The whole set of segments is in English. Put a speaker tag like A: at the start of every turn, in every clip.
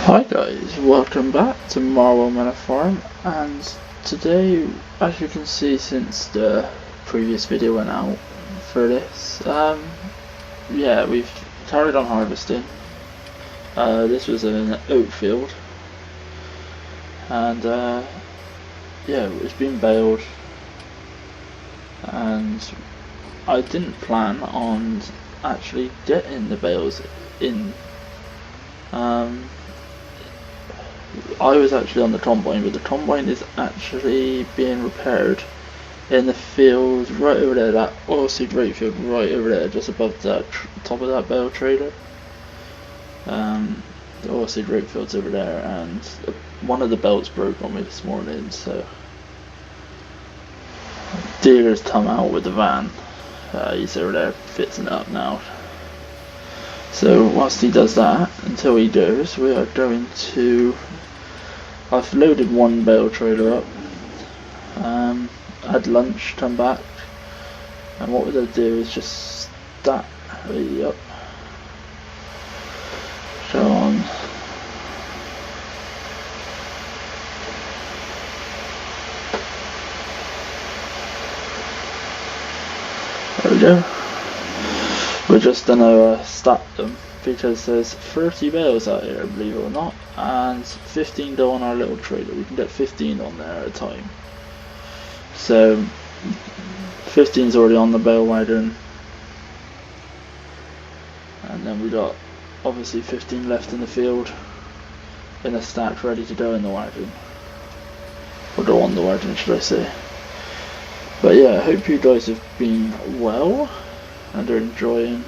A: Hi guys, welcome back to Marwell Manor farm, and today, as you can see since the previous video went out for this, yeah, we've carried on harvesting. This was an oat field, and yeah, it's been baled, and I didn't plan on actually getting the bales in. I was actually on the combine, but the combine is actually being repaired in the field right over there, that oilseed rape field right over there, just above that top of that bale trailer. The oilseed rape field's over there, and one of the belts broke on me this morning, so dealer's come out with the van. He's over there fixing it up now. So whilst he does that, until he does, we are going to. I've loaded one bale trailer up, had lunch, come back, and what we're going to do is just stack it up. Go on. There we go. We're just going to stack them because there's 30 bales out here, believe it or not, and 15 go on our little trailer. We can get 15 on there at a time. So 15's already on the bale wagon, and then we got obviously 15 left in the field in a stack ready to go in the wagon, or go on the wagon, should I say. But yeah, I hope you guys have been well and are enjoying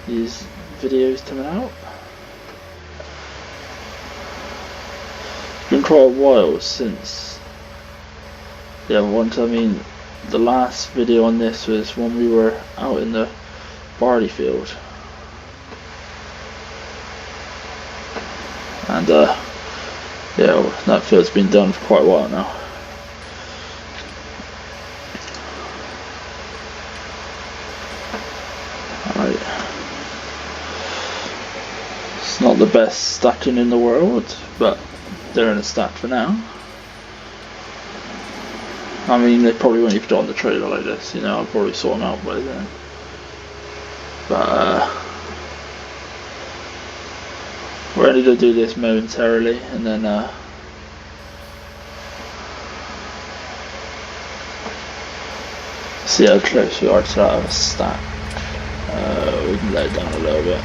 A: these videos coming out. It's been quite a while since the last video on this was when we were out in the barley field, and yeah, that field's been done for quite a while now. It's not the best stacking in the world, but they're in a stack for now. I mean, they probably won't even go on the trailer like this, you know, I'll probably sort them out by then. But we're ready to do this momentarily, and then see how close we are to that of a stack. We can let it down a little bit.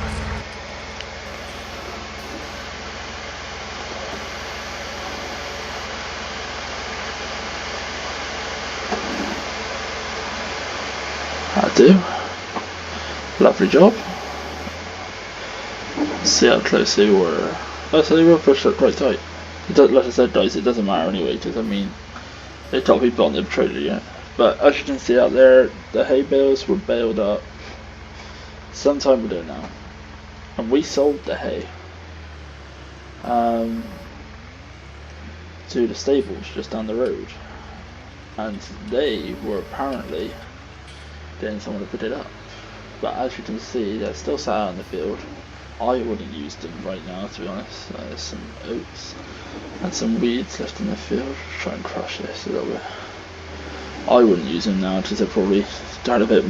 A: I do. Lovely job. See how close they were. Oh, so they were pushed up quite tight. Like I said, guys, it doesn't matter anyway, because I mean, they've got people on the trailer yet. But as you can see out there, the hay bales were baled up some time ago now, and we sold the hay to the stables just down the road, and they were apparently getting someone to put it up. But as you can see, they're still sat out in the field. I wouldn't use them right now, to be honest. There's some oats and some weeds left in the field. Try and crush this a little bit. I wouldn't use them now because they're probably starting a bit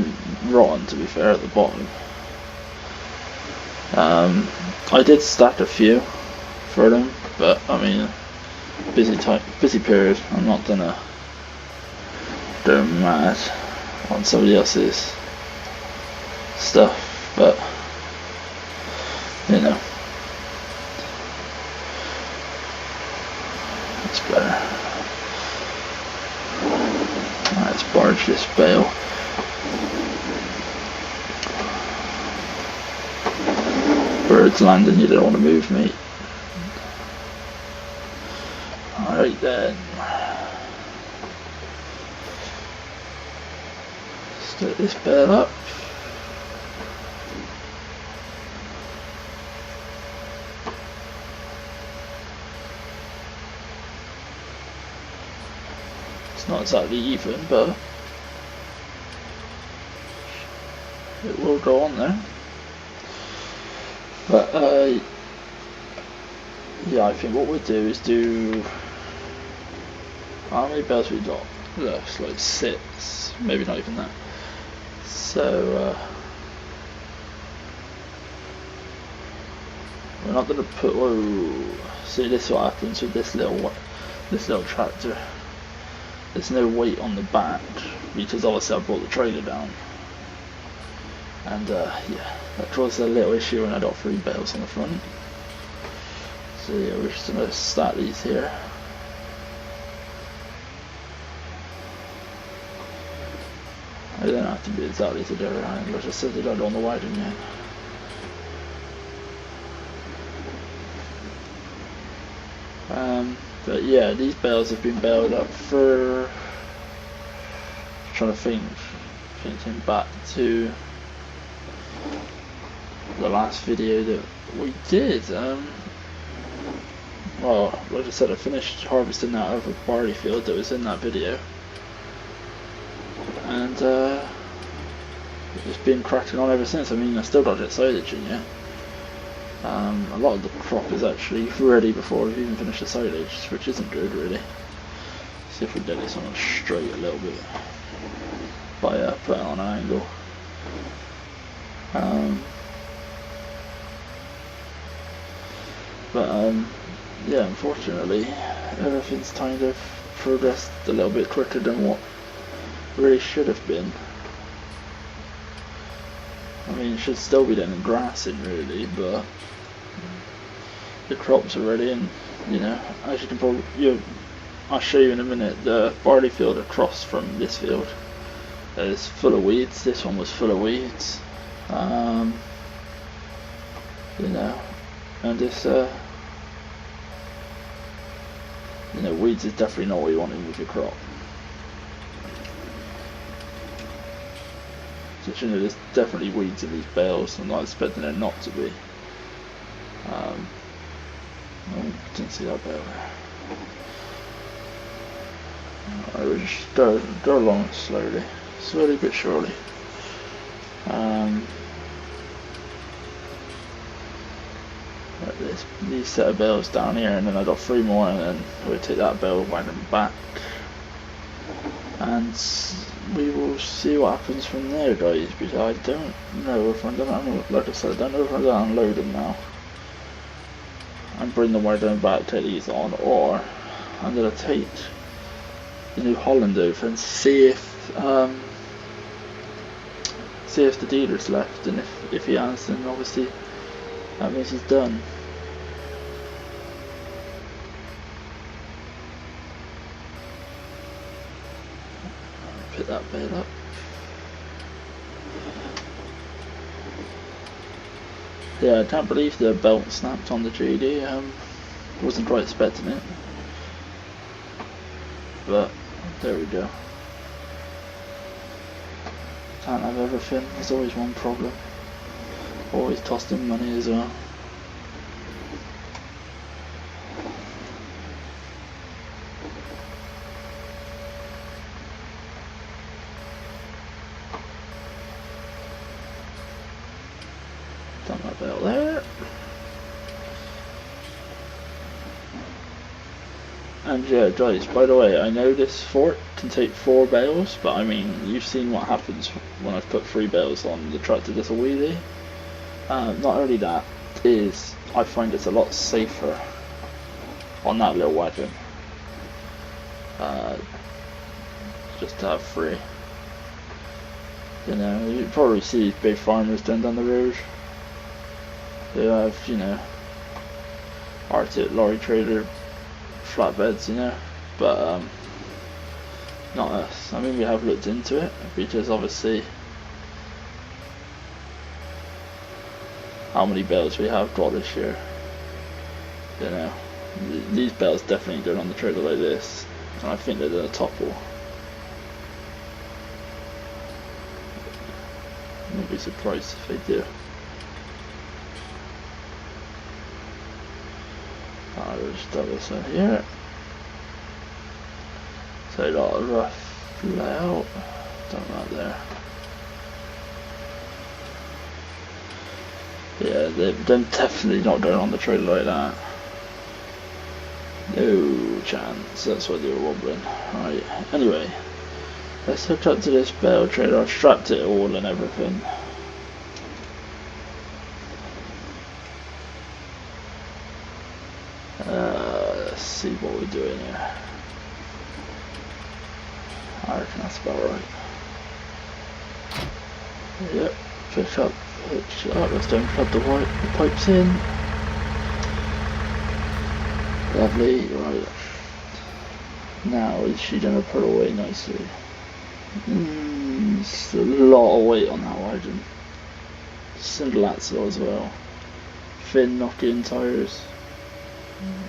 A: rotten, to be fair, at the bottom. I did stack a few for them, but I mean, busy period. I'm not gonna go mad on somebody else's stuff, but you know, it's better. Let's barge this bale. Birds landing, you don't want to move, mate. Alright then. Set this bale up. It's not exactly even, but it will go on there. But yeah, I think what we'll do is do. How many bales we got? Looks like 6, maybe not even that. So we're not going to put. Whoa! See, this is what happens with this little tractor. There's no weight on the back because obviously I brought the trailer down, and yeah, that caused a little issue when I got 3 bales on the front. So yeah, we're just going to start these here. I don't have to be exactly to the other angle, I just set it out on the wiring yet. But yeah, these bales have been baled up for. Trying to thinking back to the last video that we did. Well, like I said, I finished harvesting that over barley field that was in that video, and it's been cracking on ever since. I mean, I still got it silage in yet. A lot of the crop is actually ready before we've even finished the silage, which isn't good really. See if we get this on straight a little bit by putting it on an angle. Yeah, unfortunately everything's kind of progressed a little bit quicker than what really should have been. I mean, it should still be getting grass in really, but the crops are ready, and you know, as you can probably, I'll show you in a minute, the barley field across from this field is full of weeds. This one was full of weeds, you know, and this you know, weeds is definitely not what you want with your crop. So you know, there's definitely weeds in these bales. I'm not expecting there not to be. Oh, didn't see that bale there. I will just go along slowly but surely. These set of bales down here, and then I got 3 more, and then we'll take that bale, wind them back, and we will see what happens from there, guys. Because I don't know if I'm gonna, like I said, I don't know if I'm gonna unload them now and bring the wagon back, take these on, or I'm gonna take the New Holland over and see if the dealer's left, and if he has, then obviously that means he's done. Pick that bale up. Yeah, I can't believe the belt snapped on the GD. Wasn't quite expecting it, but there we go. Can't have everything. There's always one problem. Always costing money as well. Done that belt there. And yeah, guys, by the way, I know this fork can take 4 bales, but I mean, you've seen what happens when I've put 3 bales on the tractor just a wheelie. Not only that, is I find it's a lot safer on that little wagon. Just to have 3. You know, you probably see big farmers down the road. They have, you know, Arctic lorry trailer flatbeds, you know, but not us. I mean, we have looked into it because obviously how many bales we have got this year, you know, these bales definitely don't on the trailer like this, and I think they're going to topple. I wouldn't be surprised if they do. I'll just double this here. So a lot of rough layout. Done that there. Yeah, they're definitely not going on the trailer like that. No chance, that's why they were wobbling. Right, anyway, let's hook up to this bale trailer. I've strapped it all and everything. Let's see what we're doing here. I reckon that's about right. Yep, pitch up, let's don't plug the pipes in. Lovely, right. Now, is she gonna pull away nicely? It's a lot of weight on that Wyden. Cinderlatzel as well. Fin knocking tyres.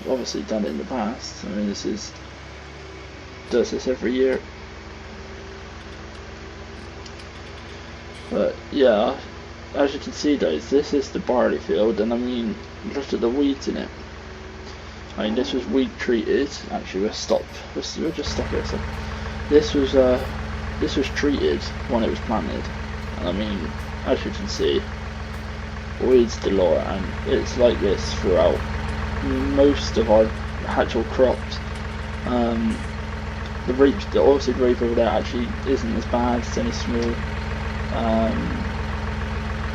A: Obviously done it in the past. I mean, does this every year. But yeah, as you can see guys, this is the barley field, and I mean, look at the weeds in it. I mean, this was weed treated. Actually, we'll just stop here. So this was treated when it was planted, and I mean, as you can see, weeds galore, and it's like this throughout most of our actual crops. The oilseed rape over there actually isn't as bad, it's only small.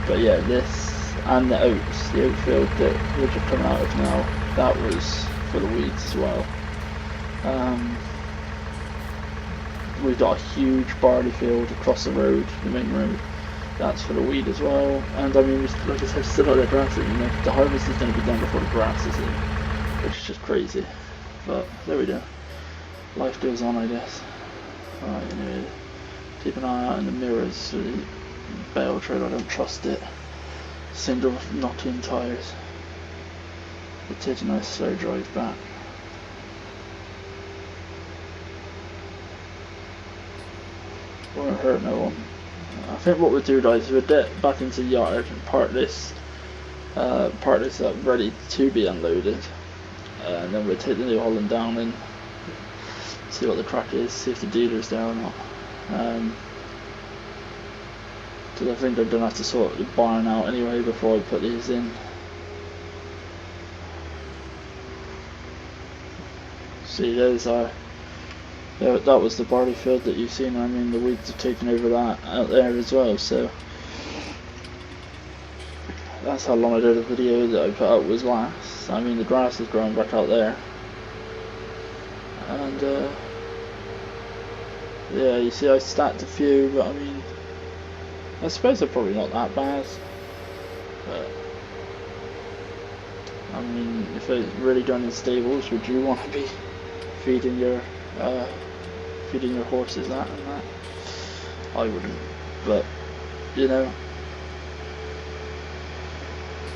A: But yeah, this and the oat field that we're just coming out of now, that was for the weeds as well. We've got a huge barley field across the road, the main road. That's for the weed as well. And I mean, like I said, still got the grass in. You know, the harvest is going to be done before the grass is in, which is just crazy. But there we go. Life goes on, I guess. Alright, anyway, keep an eye out in the mirrors for the bale trailer. I don't trust it. Single knocking tyres. But take a nice slow drive back. Won't hurt no one. I think what we'll do guys is we'll get back into the yard and part this up ready to be unloaded, and then we'll take the New Holland down and see what the crack is, see if the dealer's there or not. Because I think they're going to have to sort the barn out anyway before I put these in. See, there's our... that was the barley field that you've seen. I mean, the weeds have taken over that out there as well, so that's how long I did a video that I put out was last. I mean, the grass is growing back out there, and yeah, you see I stacked a few, but I mean, I suppose they're probably not that bad, but I mean, if it's really done in stables, would you want to be feeding your horses that and that? I wouldn't, but you know,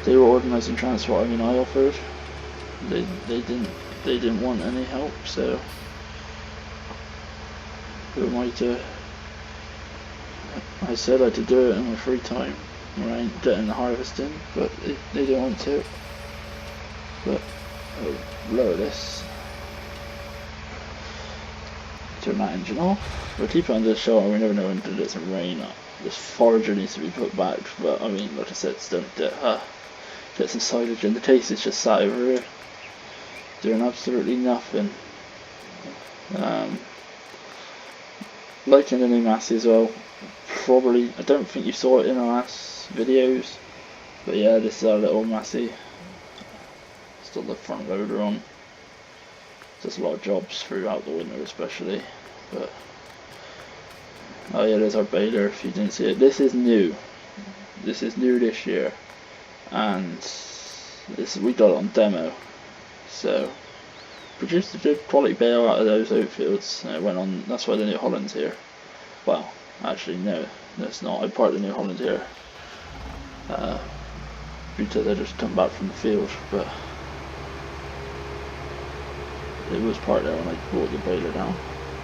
A: they were organising transport. I mean, I offered. They didn't want any help, so who am I to? I said I could do it in my free time, right? Getting the harvesting, but they didn't want to. But I'll lower this. Turn that engine off. We'll keep it under the shower. We never know when it doesn't rain. This forager needs to be put back, but I mean, like I said, still get some silage in. The case is just sat over here doing absolutely nothing. Lighting the new Massey as well. Probably, I don't think you saw it in our last videos, but yeah, this is our little Massey. Still the front loader on. There's a lot of jobs throughout the winter especially, but oh yeah, there's our baler if you didn't see it. This is new this year, and we got it on demo, so produced a good quality bale out of those oat fields, and it went on. That's why the New Holland's here. Well, actually no, that's not. I parked the New Holland here because they just come back from the field, but it was parked there when I brought the baler down.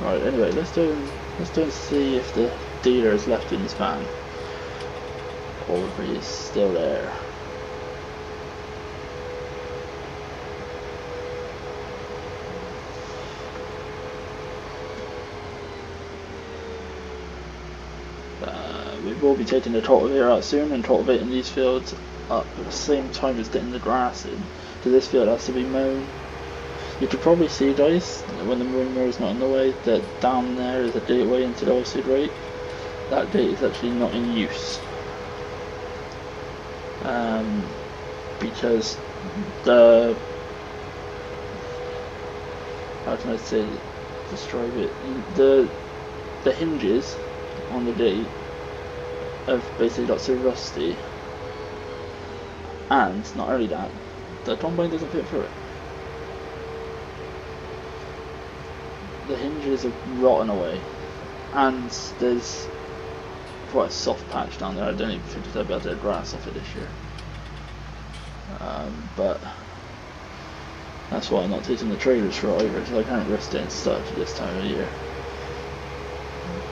A: Right, anyway, let's do and see if the dealer is left in his van, or if he is still there. We will be taking the cultivator out soon and cultivating these fields up at the same time as getting the grass in, because this field has to be mown. You could probably see, guys, when the Marine is not in the way, that down there is a gateway into the oilseed rape. That gate is actually not in use. Because the, how can I say, describe it, the hinges on the gate have basically got so rusty, and not only that, the combine doesn't fit through it. The hinges are rotten away, and there's quite a soft patch down there. I don't even think they'll be able to get grass off it this year. But that's why I'm not taking the trailers for it either, because I can't risk getting stuck this time of year.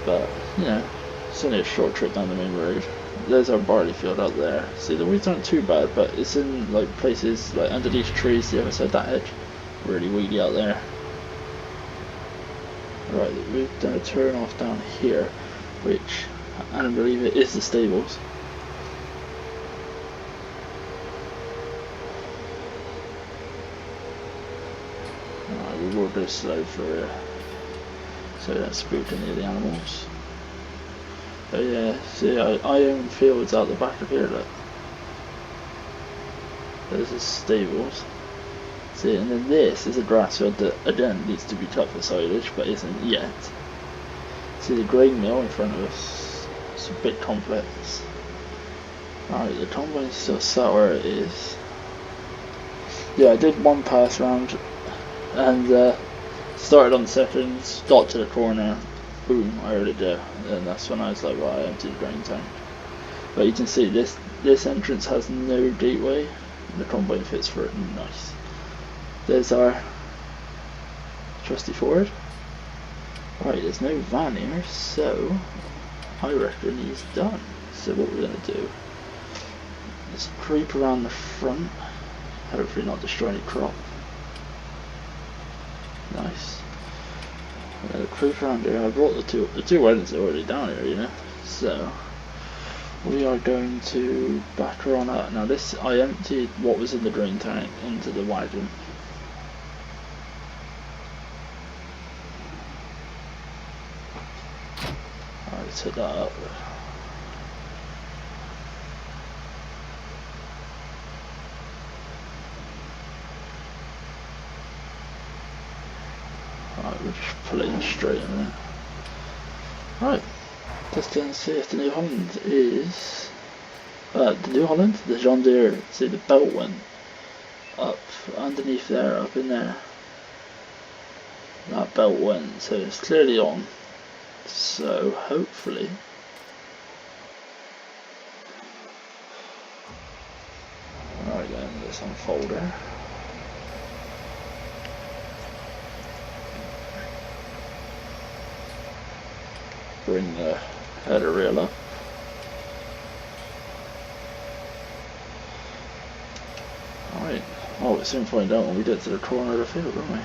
A: But, you know, it's only a short trip down the main road. There's our barley field out there. See, the weeds aren't too bad, but it's in like places like under these trees, the other side of that hedge. Really weedy out there. Right, we're going to turn off down here, which I don't believe it is the stables. Alright, we will go slow for so we don't spook any of the animals. But yeah, see, I own fields out the back of here, look. There's the stables. See, and then this is a grass field that again needs to be cut for silage, but isn't yet. See the grain mill in front of us. It's a bit complex. Alright, the combine's still sat where it is. Yeah, I did one pass round and started on the second, got to the corner, boom, I heard it there. And that's when I was like, right, I emptied the grain tank. But you can see this entrance has no gateway, and the combine fits for it nice. There's our trusty Ford. Right, there's no van here, so I reckon he's done. So what we're going to do is creep around the front, hopefully not destroy any crop. Nice. I'm going to creep around here. I brought the two wagons are already down here, you know. So we are going to back her on up. Now this, I emptied what was in the drain tank into the wagon. Let's hit that up. Right, we'll just pull it in straight in a minute. Right, let's then see if the New Holland is the New Holland, the John Deere. See, the belt went up underneath there, up in there. That belt went, so it's clearly on. So hopefully alright then, let's unfold her. Bring the header reel up. Alright, oh, we'll soon find out when we get to the corner of the field, won't we?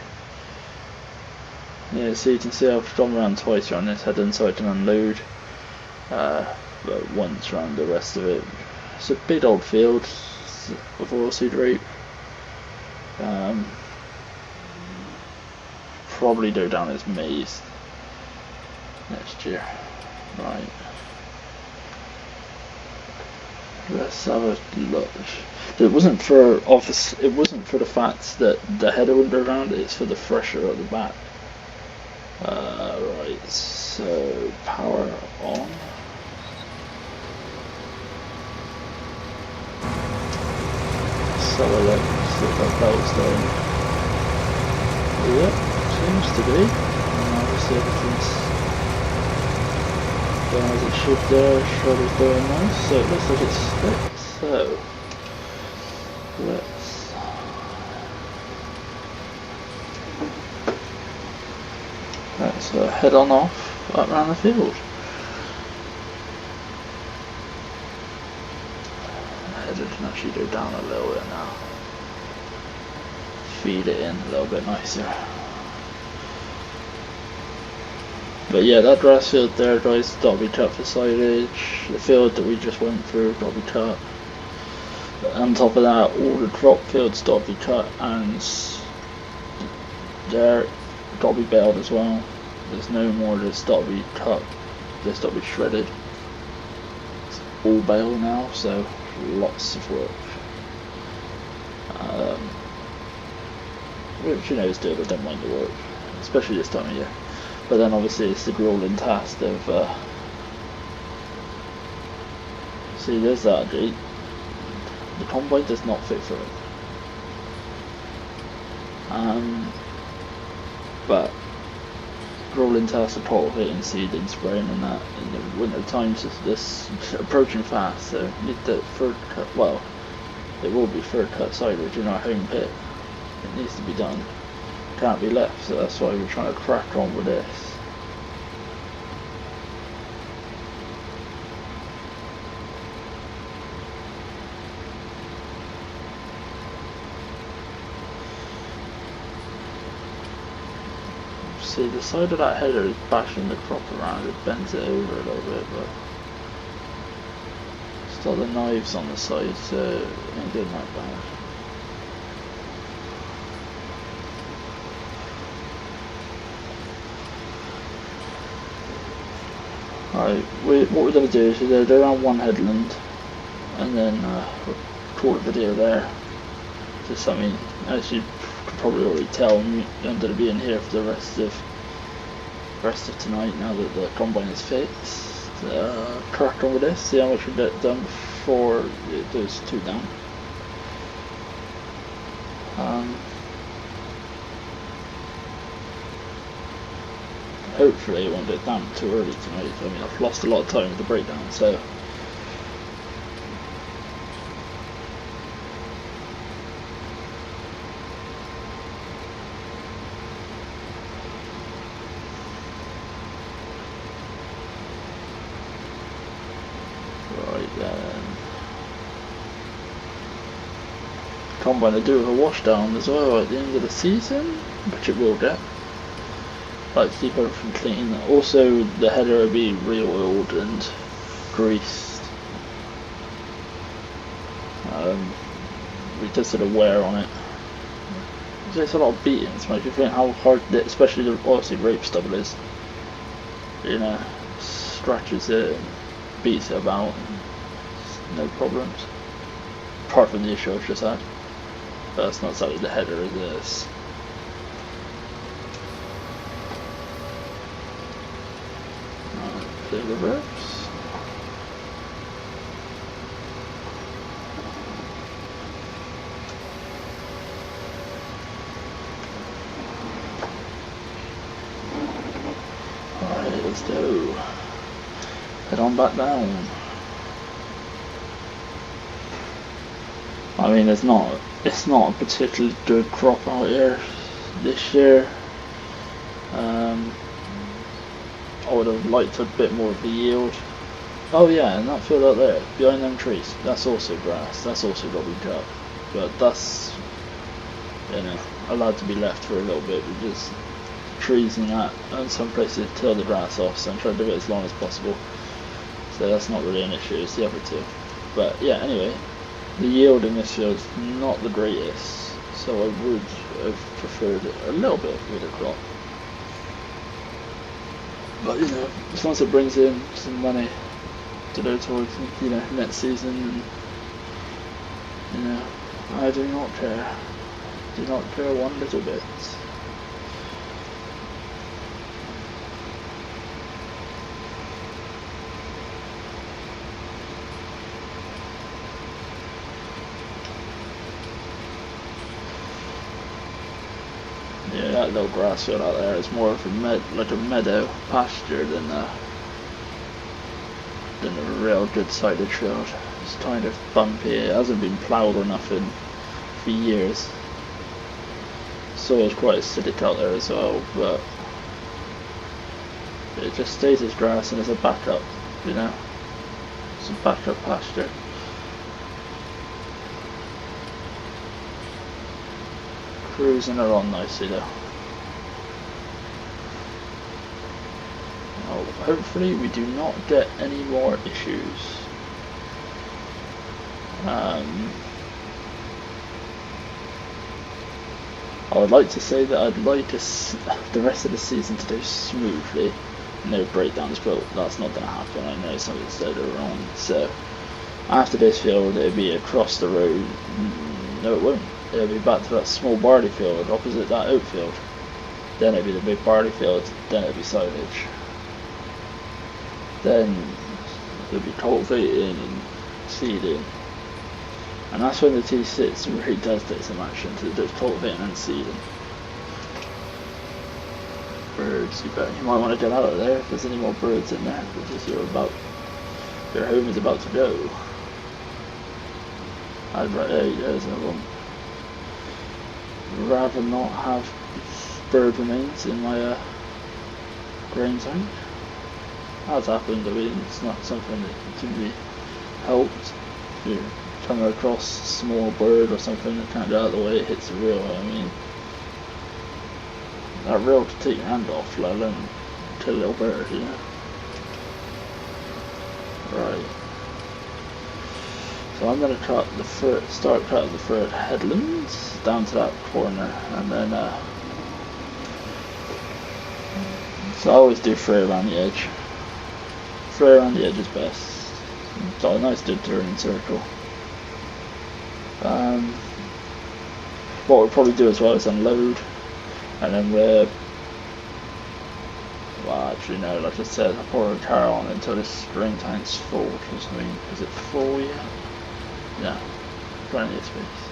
A: Yeah, so you can see I've gone around twice around this, head inside and unload, but once around the rest of it. It's a big old field of oilseed rape. Probably go down as maize next year. Right. Let's have a look. It wasn't for office. It wasn't for the fact that the header wouldn't go around. It's for the thresher at the back. Right, so power on. So let's see if that belt's going. Yep, seems to be. And obviously everything's going as it should there. Shredder's going nice, so it looks like it's split. So let's head on off up around the field. The header can actually go down a little bit now. Feed it in a little bit nicer. But yeah, that grass field there, guys, got to be cut for silage. The field that we just went through got to be cut. But on top of that, all the crop fields got to be cut, and there got to be baled as well. There's no more that's got to be cut, that's got to be shredded. It's all bale now, so lots of work. Which, you know, is good. I don't mind the work, especially this time of year. But then obviously it's the grueling task of see, there's that gate. The combine does not fit for it. But grueling task of pottle hitting, seeding, spraying and that in the winter times is this approaching fast, so you need the third cut. Well, it will be third cut silage in our home pit. It needs to be done. Can't be left, so that's why we're trying to crack on with this. See, the side of that header is bashing the crop around, it bends it over a little bit, but still the knives on the side, so it ain't doing that bad. Right, what we're going to do is we're going to go around one headland and then call the video there. Just something, as you could probably already tell, I'm going to be in here for the rest of tonight now that the combine is fixed. Crack on with this, see how much we get done before it goes too down. Hopefully it won't get damp too early tonight. I mean, I've lost a lot of time with the breakdown, so right then. Combine to do with a wash down as well at the end of the season, which it will get. Like to keep everything clean. Also, the header will be re-oiled and greased. We did sort of wear on it. There's a lot of beatings, makes you think how hard, especially the obviously rape stubble is. You know, scratches it and beats it about, and no problems. Apart from the issue I've just had. But that's not exactly the header of this. The reverse. Alright, let's go. Head on back down. I mean, it's not a particularly good crop out here this year. I would have liked a bit more of the yield. Oh yeah, and that field out there, behind them trees, that's also grass, that's also got to be cut. But that's, you know, allowed to be left for a little bit because trees and that, and some places till the grass off, so I'm trying to do it as long as possible. So that's not really an issue, it's the other two. But yeah, anyway, the yield in this field is not the greatest, so I would have preferred a little bit with a crop. But you know, as long as it brings in some money to go towards, you know, next season, and you know, I do not care. Do not care one little bit. Yeah, that little grass field out there is more of a like a meadow pasture than a real good silage field. It's kind of bumpy. It hasn't been ploughed or nothing for years. Soil's quite acidic out there as well, but it just stays as grass and it's a backup, you know. It's a backup pasture. Cruising along nicely though. Oh, hopefully we do not get any more issues. I would like to say that I'd like the rest of the season to go smoothly, no breakdowns, but that's not going to happen. I know some of it's later on. So after this field, it'll be across the road. No, it won't. It'll be back to that small barley field opposite that oat field. Then it'll be the big barley field. Then it'll be silage. Then it'll be cultivating and seeding. And that's when the T6 really does take some action, to do cultivating and seeding. Birds, you might want to get out of there if there's any more birds in there, because your home is about to go. There's another one. Rather not have bird remains in my grain tank. That's happened. I mean, it's not something that can be helped. If you're coming across a small bird or something that can't get out of the way, it hits the reel. I mean, that reel to take your hand off, let alone kill a little bird, you know. Right. So I'm going to start cutting the third headlands down to that corner, and then so I always do 3 around the edge. 3 around the edge is best. So a nice turning circle. What we'll probably do as well is unload, and then well, actually no, like I said, I'll probably carry on until this grain tank's full. I mean, is it full yet? Yeah, plenty of space.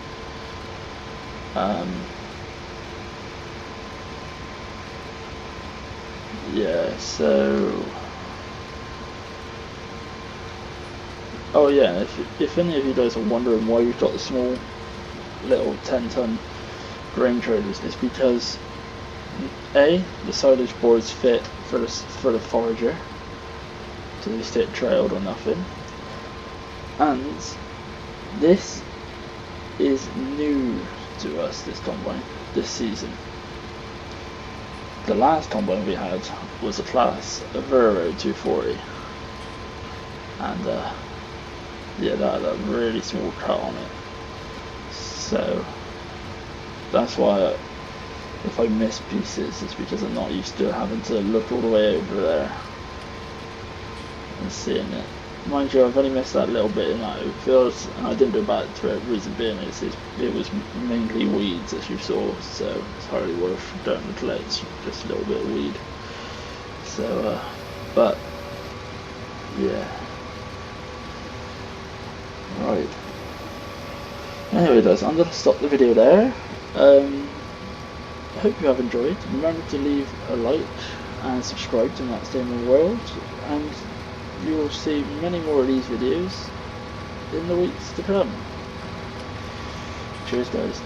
A: Yeah, so oh yeah, if any of you guys are wondering why we've got the small little 10-ton grain trailers, it's because A, the silage boards fit for the forager, so they sit trailed or nothing, and this is new to us, this combine, this season. The last combine we had was a class, a Vero 240, and yeah, that had a really small cut on it. So that's why if I miss pieces, it's because I'm not used to having to look all the way over there and seeing it. Mind you, I've only missed that little bit in that field, and I didn't go back to it. Reason being is it was mainly weeds, as you saw, so it's hardly worth going to collect just a little bit of weed. So, but yeah. Right. Anyway guys, I'm going to stop the video there. I hope you have enjoyed. Remember to leave a like and subscribe to Matt's Gaming World, and you will see many more of these videos in the weeks to come. Cheers guys.